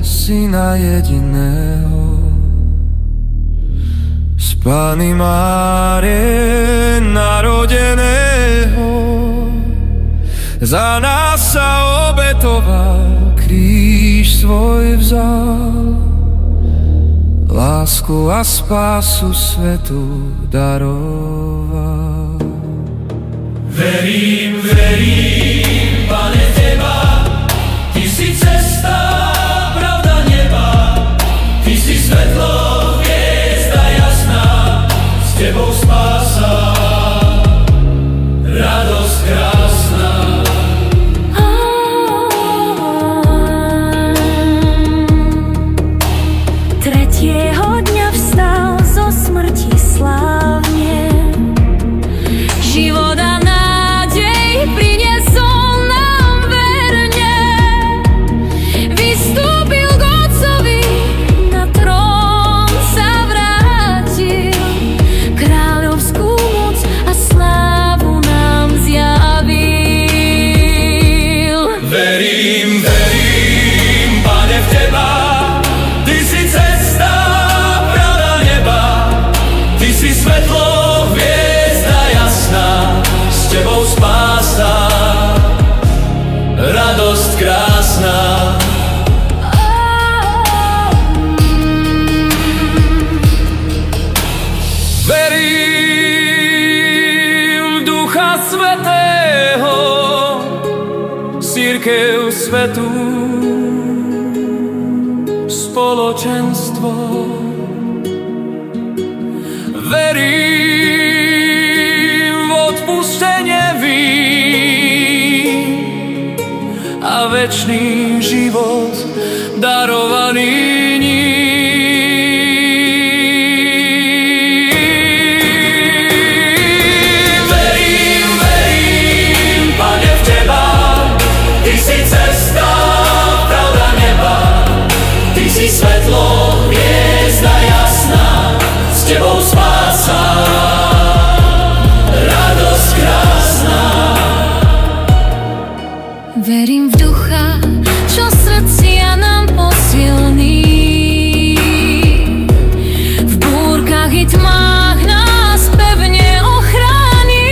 Syna jediného, z Panny Márie narodeného. Za nás sa obetoval, kríž svoj vzal, lásku a spásu svetu daroval. Verím, verím, Pane, Teba, Ty si cesta, pravda neba, Ty si svetlo, hviezda jasná, s Tebou spása, radosť krásna. Tretieho dňa vstal zo smrti slávne, život a nádej priniesol nám verne. Vystúpil k Otcovi, na trón sa vrátil, kráľovskú moc a slávu nám zjavil. Verím, verím, Pane, v Teba, Ty si cesta, pravda neba, Ty si svetlo, hviezda jasná, s Tebou spása, radosť krásna. Verím v Ducha Svätého, cirkev svätú, spoločenstvo. Verím v odpustenie vín a večný život darovaný ním. Verím, verím, Pane, v Teba, Ty si cesta, pravda neba, Ty si svetlo, hviezda jasná, s Tebou spása, radosť krásna. Verím v Ducha, čo srdcia nám posilní, v búrkach i tmách nás pevne ochrání.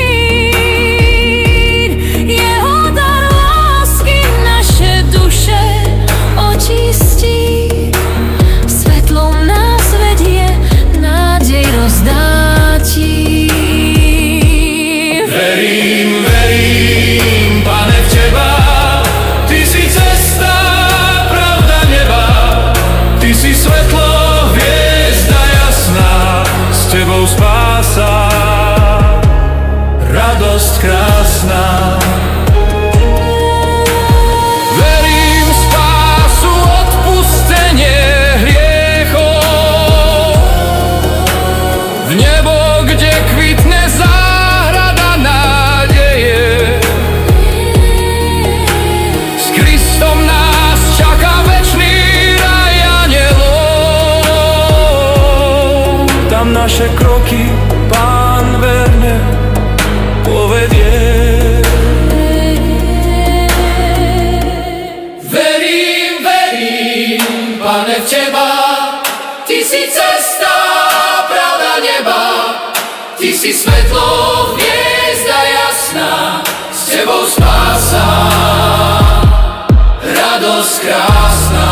Jeho dar lásky naše duše očistí, svetlom nás vedie, nádej rozdátí. Verím, verím, Pane, v Teba, Ty si cesta, pravda neba, Ty si svetlo, hviezda jasná, s Tebou spása, radosť krásna. Verím v spásu, odpustenie hriechov, v nebo, kde kvitne záhrada nádeje. S Kristom nás čaká večný raj anjelov. Tam naše kroky Pán verne povedie. Verím, verím, Pane, v Teba, Ty si cesta, pravda neba, Ty si svetlo, hviezda jasná, s Tebou spása, radosť krásna.